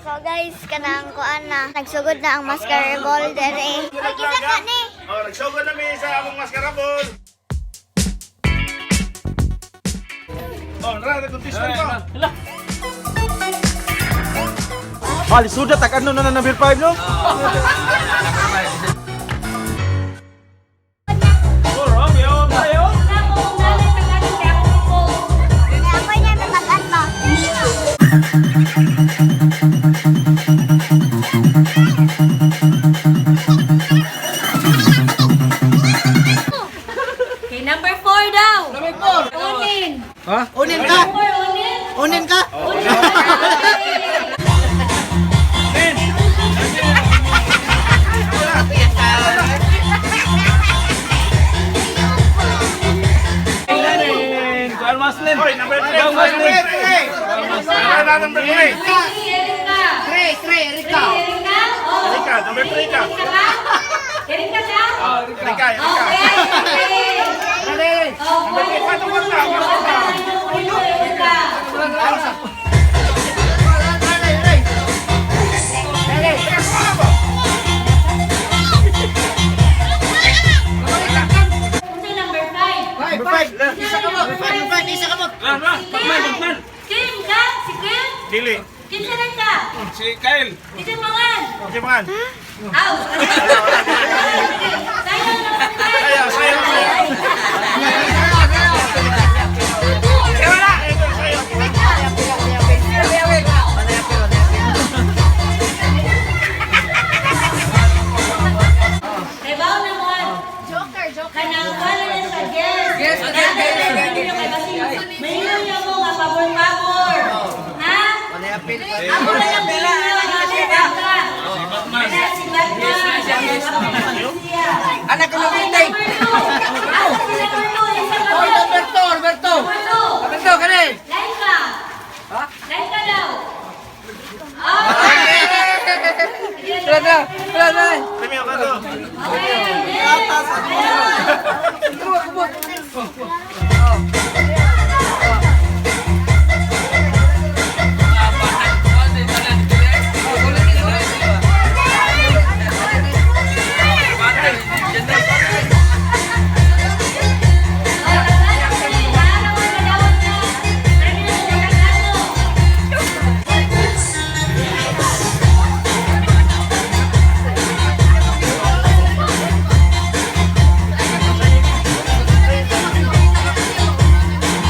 So guys, kanang kuan na. Nagsugod na ang mascarable dere. Ay, kisa ka ni. Oh, nagsugod na mi sa among mascarable. Oh, nara contestant ko. Bali sudah tak ano na number 5 no? Ako niya natagan mo. Okay, number 4 daw. Number 4. Unin. Ha? Unin ka! Number 4, unin. Unin ka! Unin. Kuan Muslim. Hoy, number 3. Young Muslim. Number 3. Erika. Rika! Erika. Oh. Erika, number 3 ka. Erika ka? Erika ka? Erika, Erika. Okay. Number 3 pa tungkol ka. Erika. Unsa number 5? Isa ka mo! Isa ka mo! Kim ka? Si Kim? Dili. Kinsa na ka? Si Kyle. Kinsa mangan? Okay, man. Aw. Sayang naman ka. Sayaw, sayaw, sayaw. Wala. Ito, sayaw. Kaibaw naman. Joker. Kanang wala na sa guest. Yes. May niyo mo nga pabor-pabor. Ha? Ako na lang pila. Si Batman. Si Batman. Anak ko ng Okay, pitay! number 2. Asa si number 2? Isa ka Oy, ba? Alberto! Alberto! Number 2. Alberto, kani! Lain ka. Lain ka daw. Oh. Tara! Dami ako to.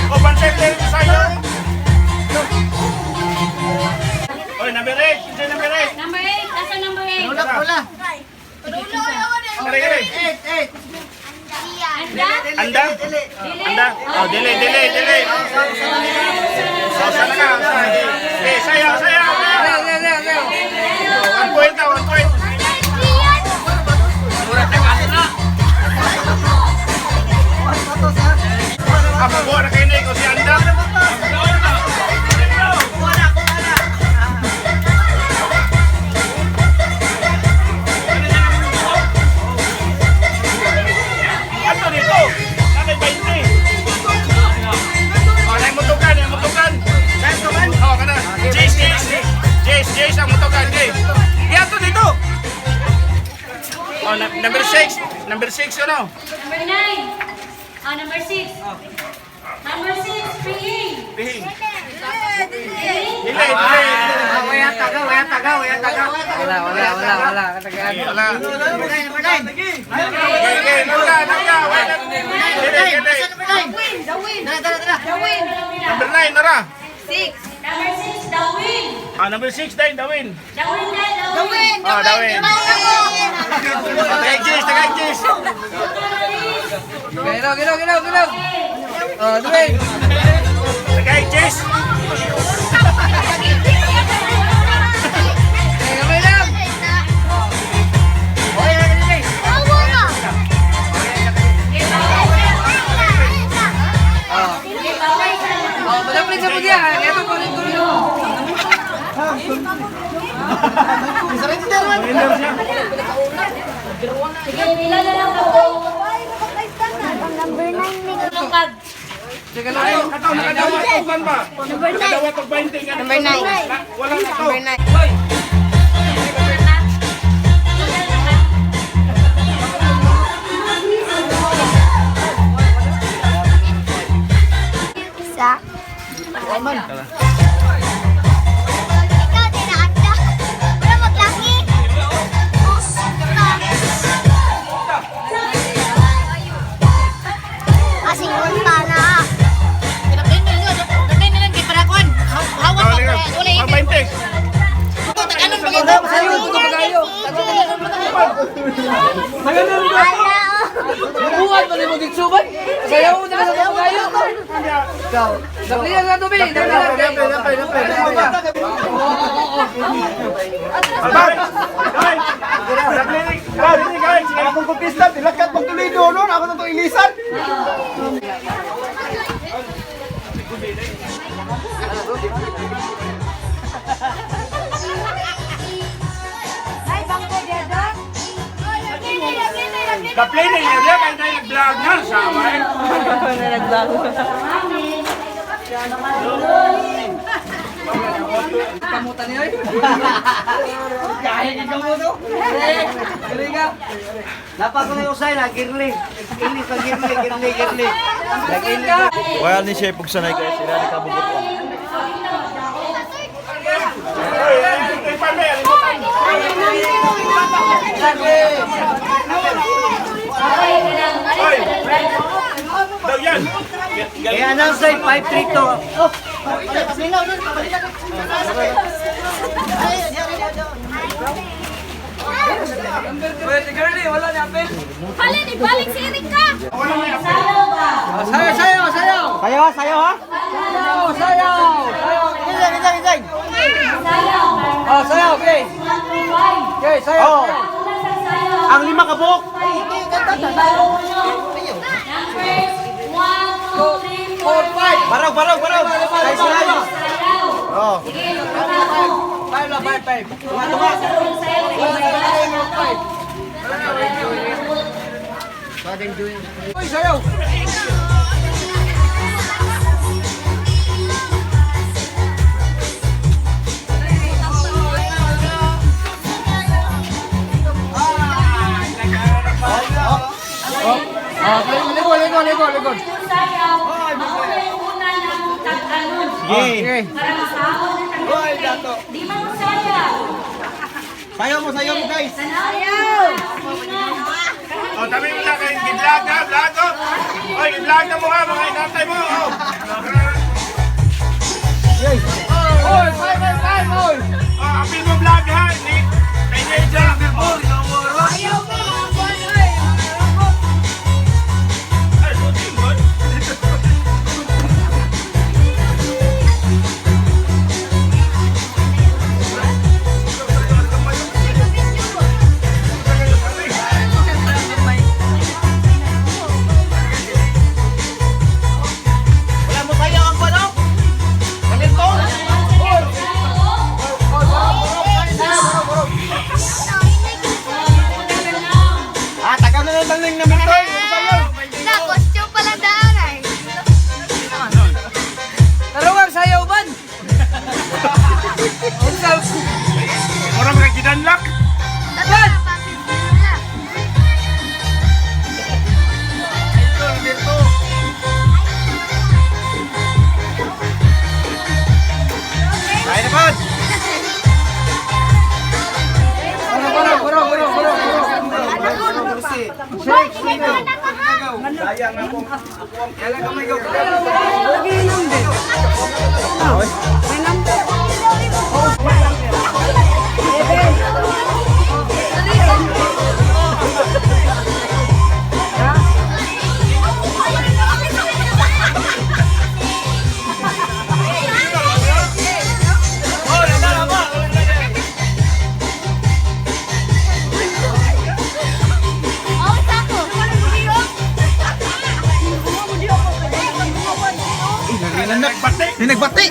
O, pansay tayo sa'yo. Oy, number 8. Kasi number 8. Number 8. Nasa number 8? Wala! Kali, kali. 8! Anda? Anda? Anda? Oh, dili. Oh, sana ka. Eh, sayaw, sayaw. 1 point na, 1 point. Apa buat na kayo na ikaw si Anda? Ato dito. Nanay 20. Oh, nai mutukan. Oh, kana. Jace ang mutukan, Jace. Ato dito. Oh, number 6. Number 6 ano? Number 9. Number 6. Number 6, Pihing. Pihing. Pihing? Delay. Wala! Katagaan. Wala. Number 9! Okay, nangga. Delay. Tara! Number 9, nara. Number 6, Dawin. Number 6 dahil Dawin. Dawin na, Dawin. Oh, Dawin. Tagay Jace. Ginaw! Oh, Dwayne! Tagay Jace. Kamay lang! Oy, Dwayne! Oh, malapit sa pudya. Ito ko rin tuloy. Sige, pila na lang ako. Number 9 ni. Tungkad. Sige lang. Nakadawa tog ban ba? Nakadawa tog 20 ka. Number 9. Wala na to. Number 9. man. Ikaw, tinaanda. Wala maglaki. Kasing unta na. Pag-20. Sayo, ito ka magayo. Buwan mo rin mo ditsuban. Sayo mo na sa magayo. Ikaw. Daplihan na to, Bi. Daplihan. Akong kupista, tilakat pang tuloy doon. Ako na itong ilisan. Kaplay na yun, kaya tayo nag-vlog na, sama eh. Kamutan niyo eh. Kaya ka mo to. Kali ka. Napa ko na usay na girli. Girli pa girli. Well, ni Chef ug sanay guys, sila ni kabugot ko. Ito yung pamel. Hoy! Daw yan. Kaya nang say 532. Pwede girly, wala na apel. Hala, di balik si Erika. Sayo, sayo, sayo. Sayo ha? Sayo, sayo. Izay. Oh, sayo, okay. Okay, sayo. Oh. Ang 5 kabuk. Baraw. Ay sila. Oh. Five lang, five. Tunga. Uy, sayo. Likod. Sige. Hoy, dato. Sayo mo guys. O, tabi mo na kayo, i-vlog na, vlog ko. Hoy, i-vlog na mo ha, mga inantay mo. Oh. Hoy, five, hoy. Oh, apil mo vlog ha, ni kay Neja. Ay, shooting mo. Wala mo sayo ang ano? Kalito. Tagal na lang ng namin to. Na, costume pala daan ay. Tarugang sayaw ban. Unsal. Mura mga gidanlak. Tara, Kaya na pod. Nagbati. Nagbati.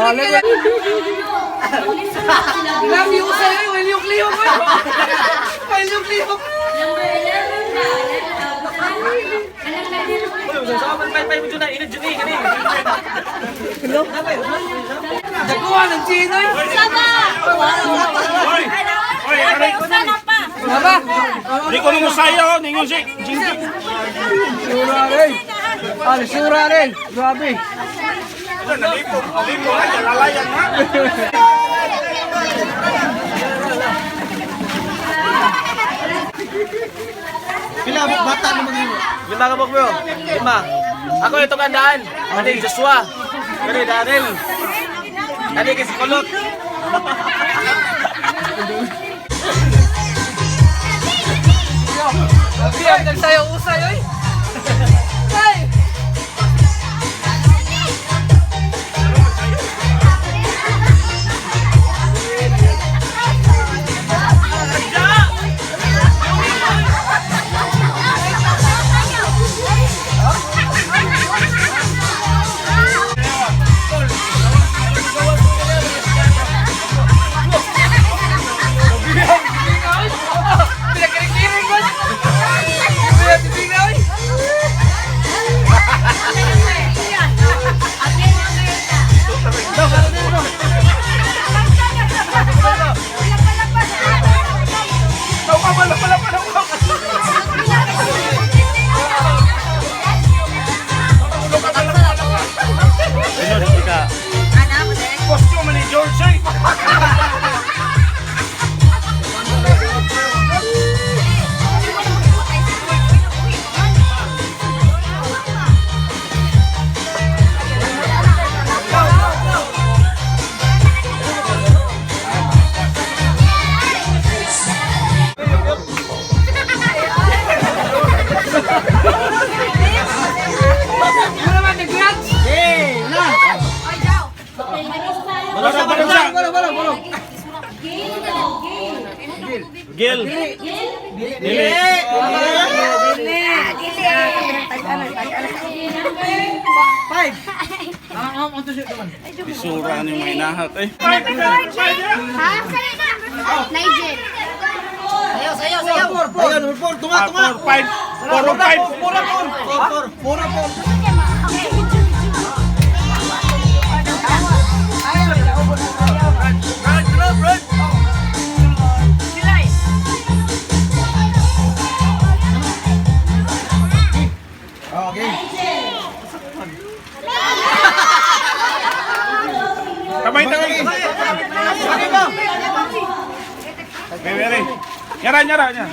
Balik ka. Lagi ko sa'yo, will you clear mo? Will you clear mo? Number 11 ka. Nakuha ng chino eh. Hoy! Hoy, aray! Baba. Di ko nung sayo, ningon si Jingjing. Sura rin. Sura rin. Grabe. Nalipo na, lalayan na. Pila bata naman nimo. 5 ka po bro. 5. Ako ito kandaan. Ano Joshua. Ano Daryl. Ano kasi kulot. Biyag nagsayo-usay oy. Hey. Pinagkiring-kiring ko. Pinagkiring na oy. Costume ni George eh. Ano naman nag-grants? Balong siya. Balong. Gil. Dili. Isura ni may nahat eh. Ha? Nigel. Ayun, report tunga. 4-5. Pura. Kamay. Bebe. Nyara niya.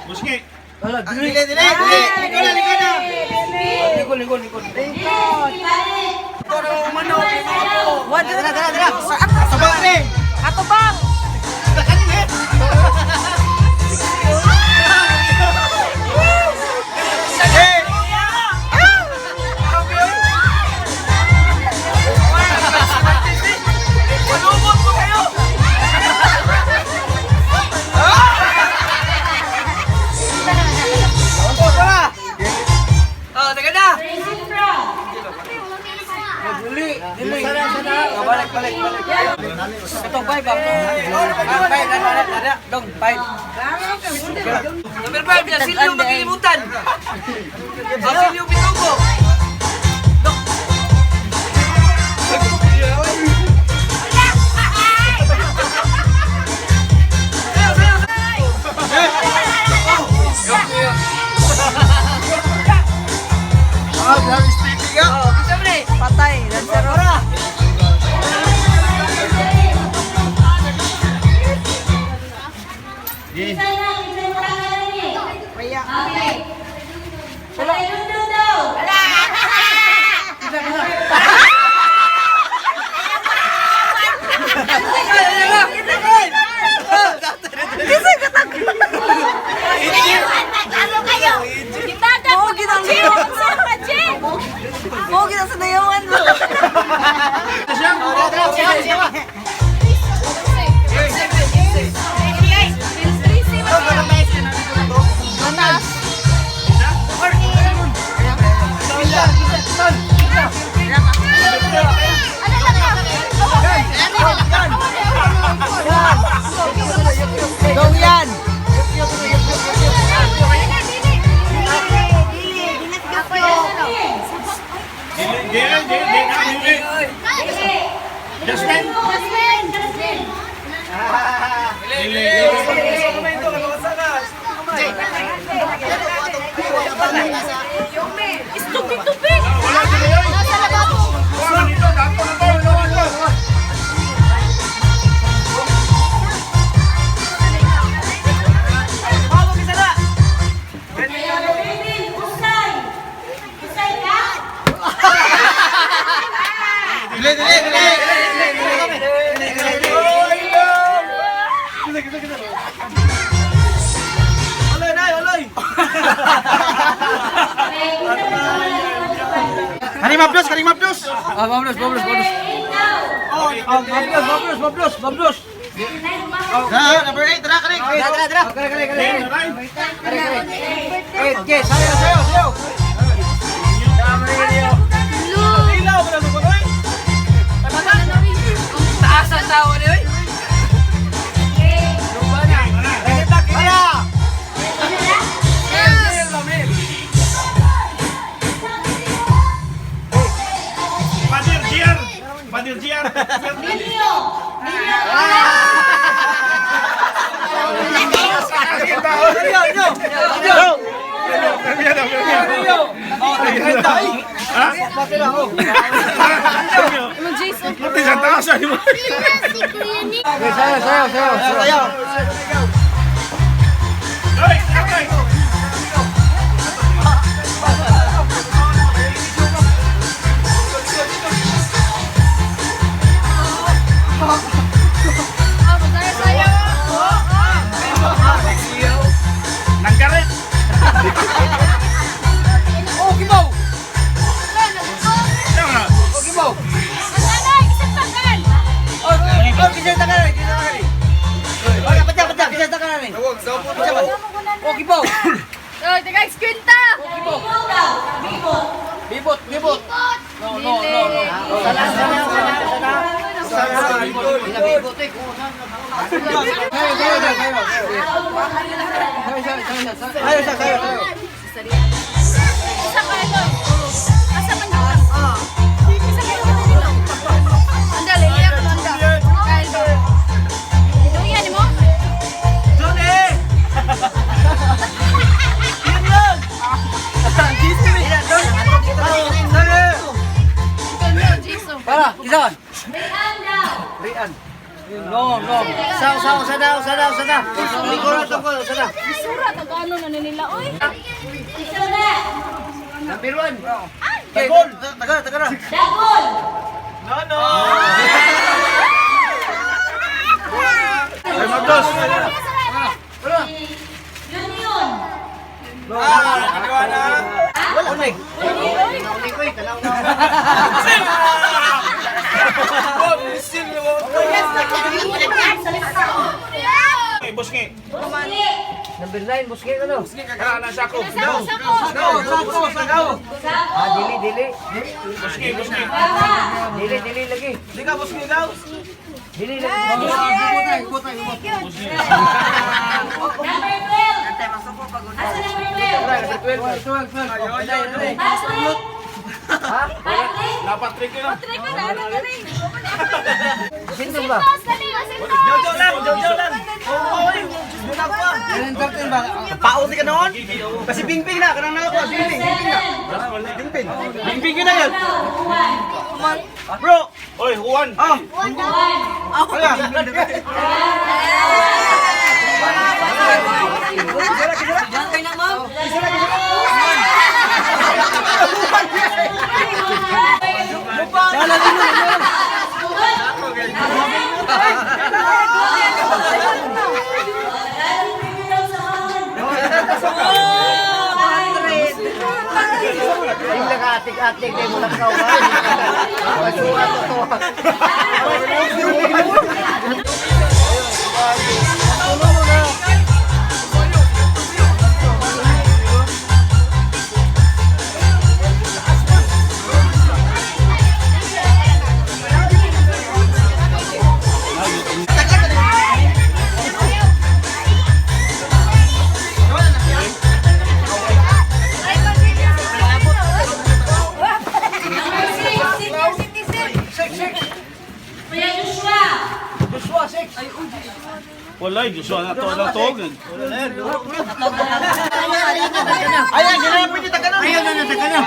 Buski. Dili. Likod. Dara. Sabang ni. Ato bang. Balik. Itong 5 ba? 5 dong 5. Number 5 na Silvio magkilimutan. Silvio Bitugo. Grabe speaking. Patay, dan serora. Jasmine. Istupid-tupid! Wala sila yun. Nasa lababo. Wala dito. Dato na to. Lawan to. Kevin, usay! Usay ka? Karimap plus. Ah, bablos. Bablos. Number 8, tara, karing. Tara. Okay, sayo. Taasan tao ni oy. Padir GR. Milyo! Sayo. Nanggarit. Oh, kibaw. Tama. Oh, kibaw. Oh, kisah tangan. Kisah tangan ni. Oh, kibaw. Bibot. No. Para, kisahan. Rian. No. Sana. Likuran to ko, sana. Number 1. Tagol. Tagara. Dagol! Ay, Magdos. Union! Buski. Number 9, busque ka no. Kaya na sako. Sagaw. Ah, dili. Buski. Dili lagi. Di ka buski daw. Dili lagi. Number 12! Asa number 12? Patrick! Ha? Patrick! Napatrick yun. Sino ba? Jojo lang. Pauti ka noon? Kasi pingping na. Kanang na ako. Pingping. Pingping yun na yun. Bro. Oy, Juan. Wala. ating kay mula ka ba? Pasukan to. Kuya Joshua. Wala, Joshua na to, na to. Ayan, hindi na pwede taganan. Ayan na, taganan.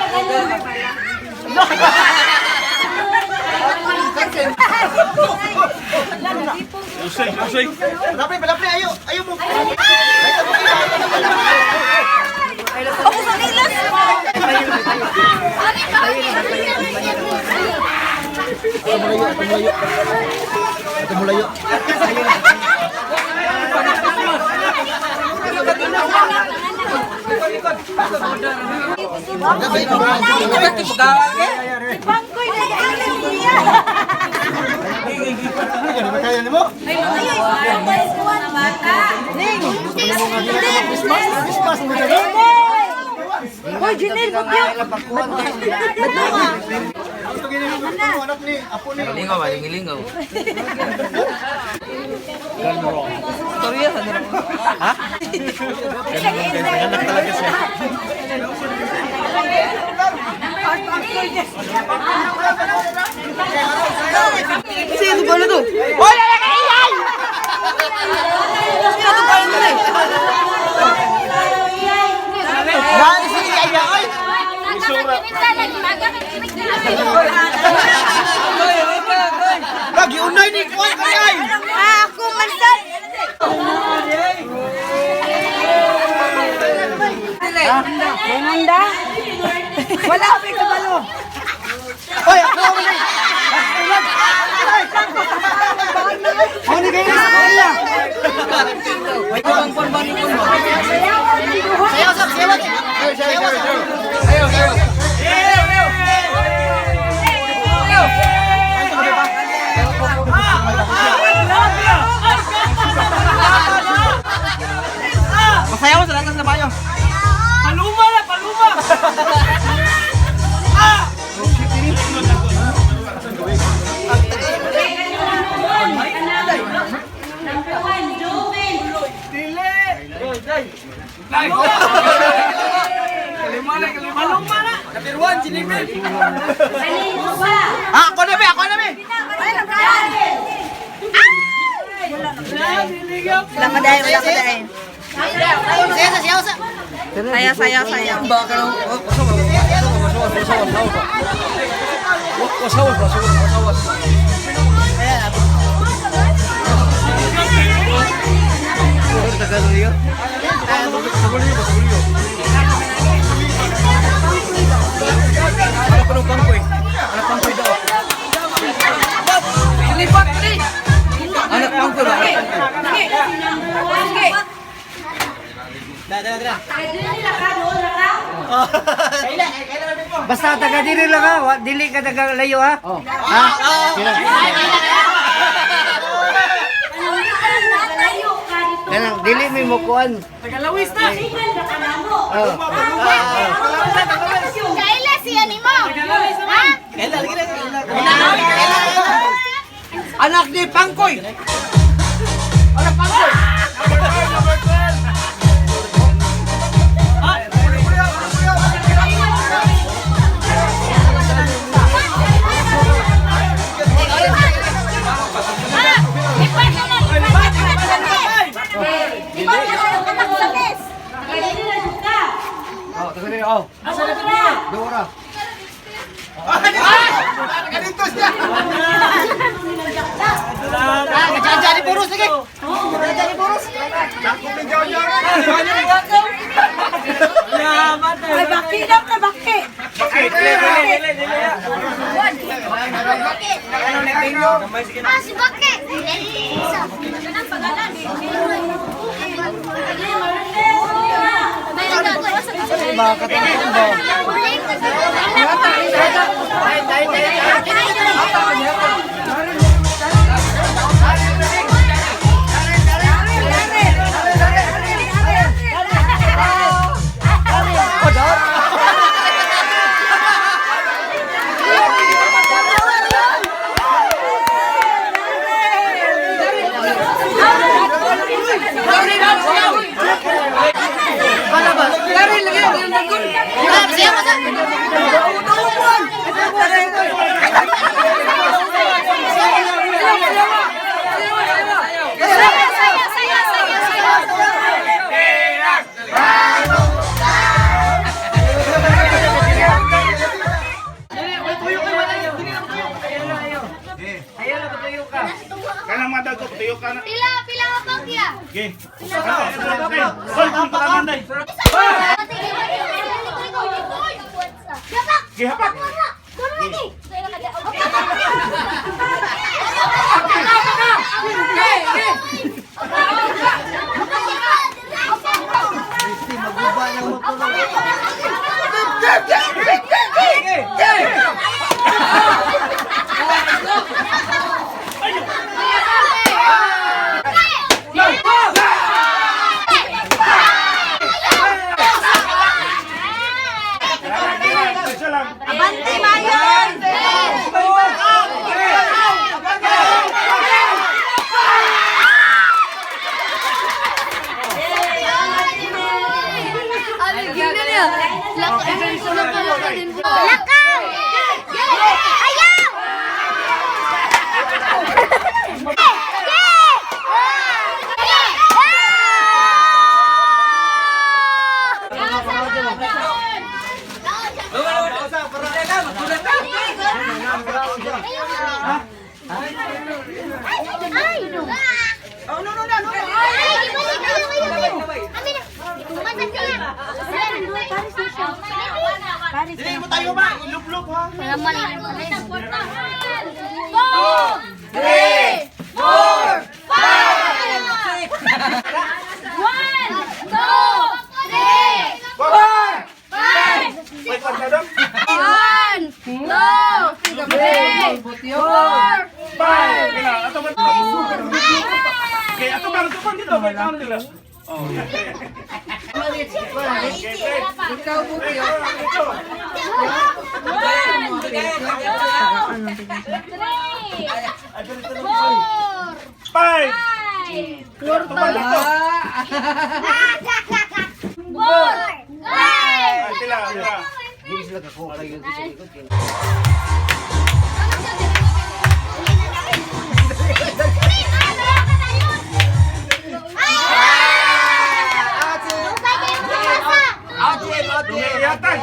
Usay, usay. Palapre, ayo mo. Ako sa nilas! Ito mulayo. Bangkoy na galing niya! Kaya ni mo? Hoy, Junel, bagyo! Anak ni, apo ni. Lingaw ba? Lingaw. Anak talaga siya. Sino ba na to? Hoy, ala ka iyay! Sino to ba na to? Nani si Aya oy. Lagi unay ni ko kay. Ako mansan! Manganda? Wala pa yung kabalo. Oy, ako mo ni. Mo ni kay sa kanya. May kubang pan ko mo. Sayaw sa sayaw. Masayaw sa lakas na bayo. Number 1, Joven. Galing mo ba? Ako na be. Wala pa dahil. Sayaw sa. Sayaw. Baka lang. Anak pangko ba? Basta taga diri lang ha, dili ka taga layo ha. Ha? Kanang dili mi mo kuan. Tagalawis na. Kaila siya ni mo. Ha? Anak ni Pangkoy. Dora. Ganito siya. Jadi purus lagi. Jadi purus. Ay, baki daw ka, baki. Ah, si baki. Bakit? Kanang madagok, tuyo ka na. Pila ka pangkya. Okay. Hoy, punta ka nanday. Gihapak. Abante, Mayon! Lakang! Ayaw! Hindi mo tayo ba? Ilublog ha? May pagkadam. Bye. Kaya ato ba? Okay, ato bang tupan dito? May count nila. Oh. Ikaw buti. Five. Tupan dito. Tila. Dumiyatan.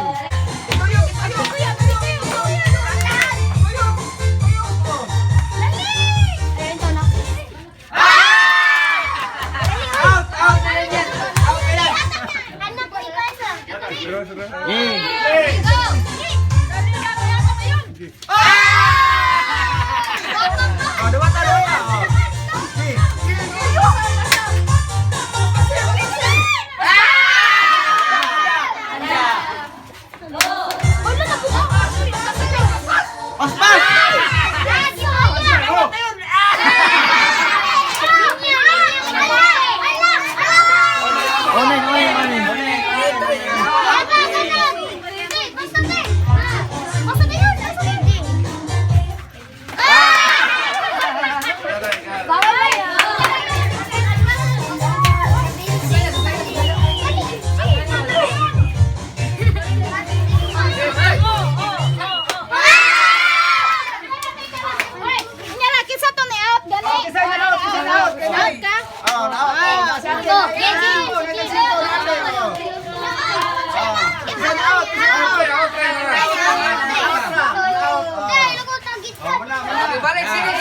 Balik, sige.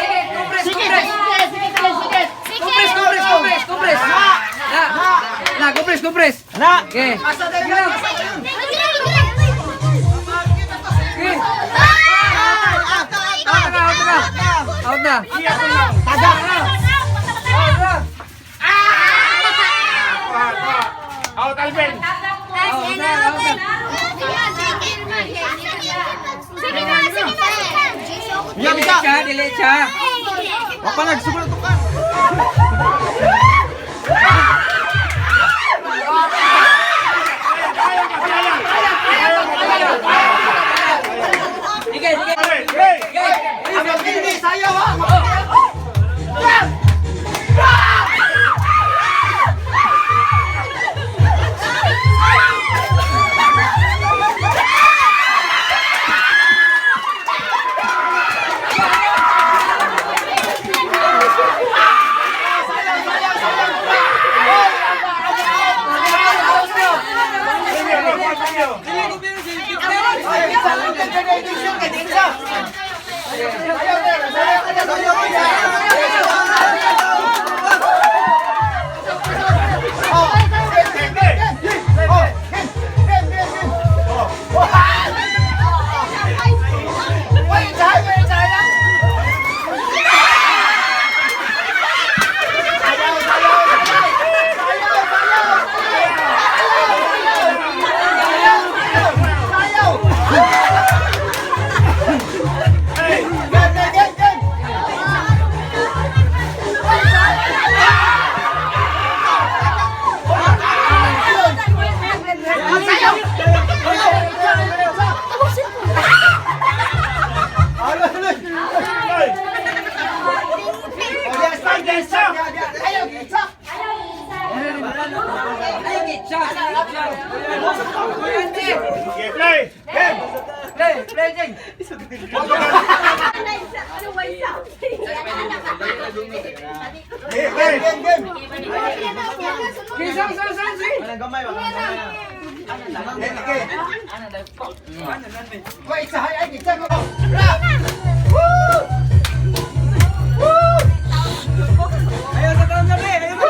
Kupres. Kupres. Na! Okay. Out na. Taga na! Out, Alvin. Sige na. Okay, play. Play, Jing. Okay, play. Sang, sige. Walang gamay, walang gamay. Wait, sahay ay kita ko. Ayaw sa kalam nabi, ayaw nabi.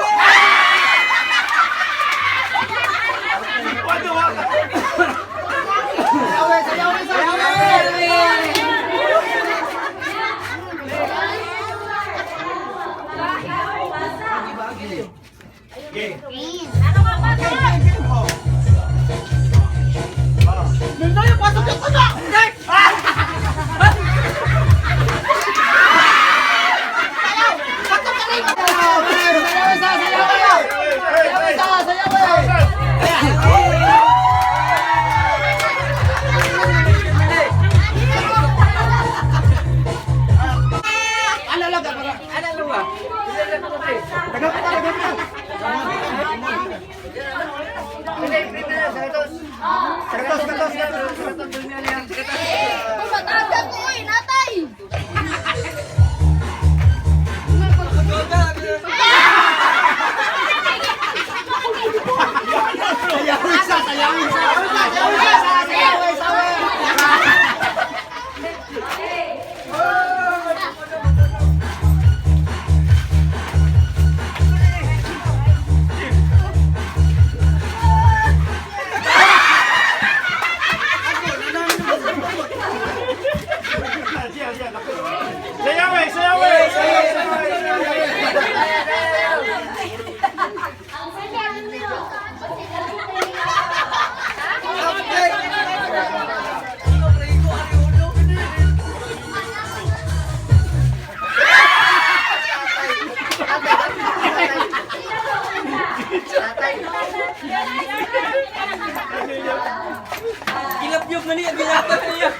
Gilap-yup na niya, binata na niya.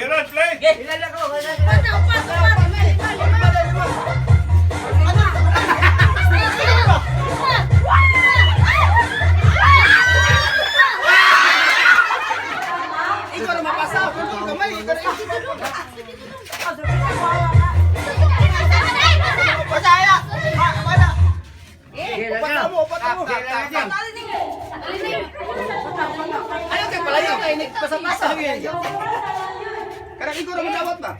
Gerard, play. Ilala ko. Ikaw na mapasa. Kamay, ikaw na Pasaya! Wala! Pata mo! Ayaw kayo palayo kayo, nagpasa-pasa. Karang ikaw na madawat ba?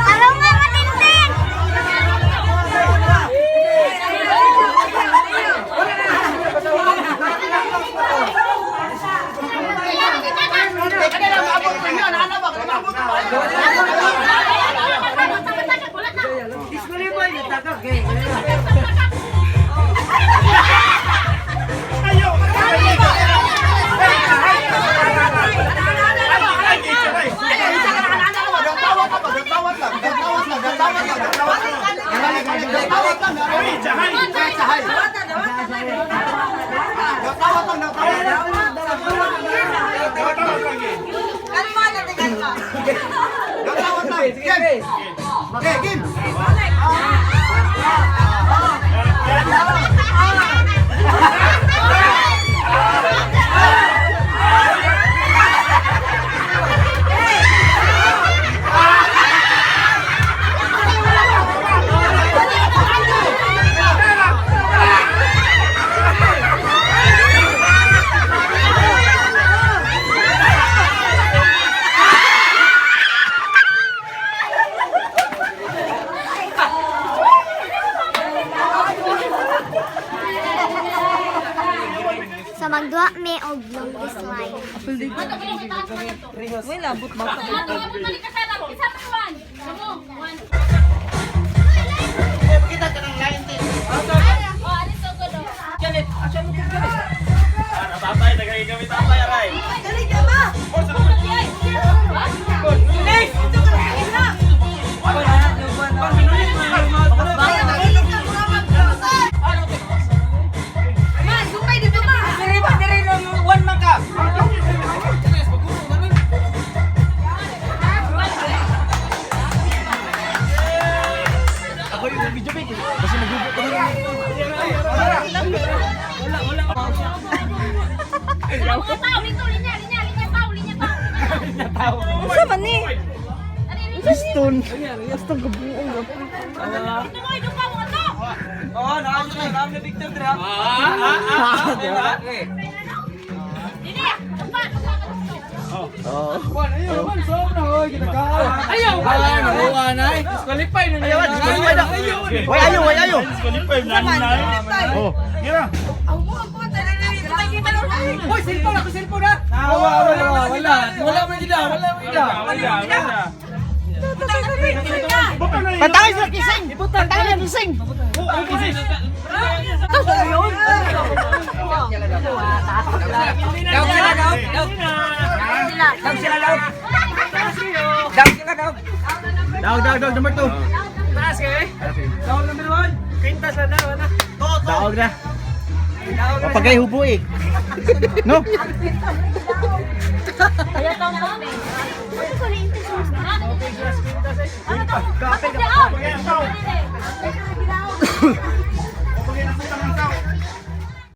Araw nga matintin! Sa magduwa may og longest line. Tatay, nagay kami tatay, aray. Unsa man ni? Oo, nakakita na Victor Dra. Ayaw! Nakuha na eh. Disqualify na niya. Ayaw. Disqualify na nai. Oh, gira. Hoy, cellphone ako, cellphone na. Wala mo gida. Patay sa kising! Patay sa kising! Daog, number 2. Taas kayo eh. Daog number 1. Quintas na daw, ano? Daog na. Papagay hubo eh. No? Ano to?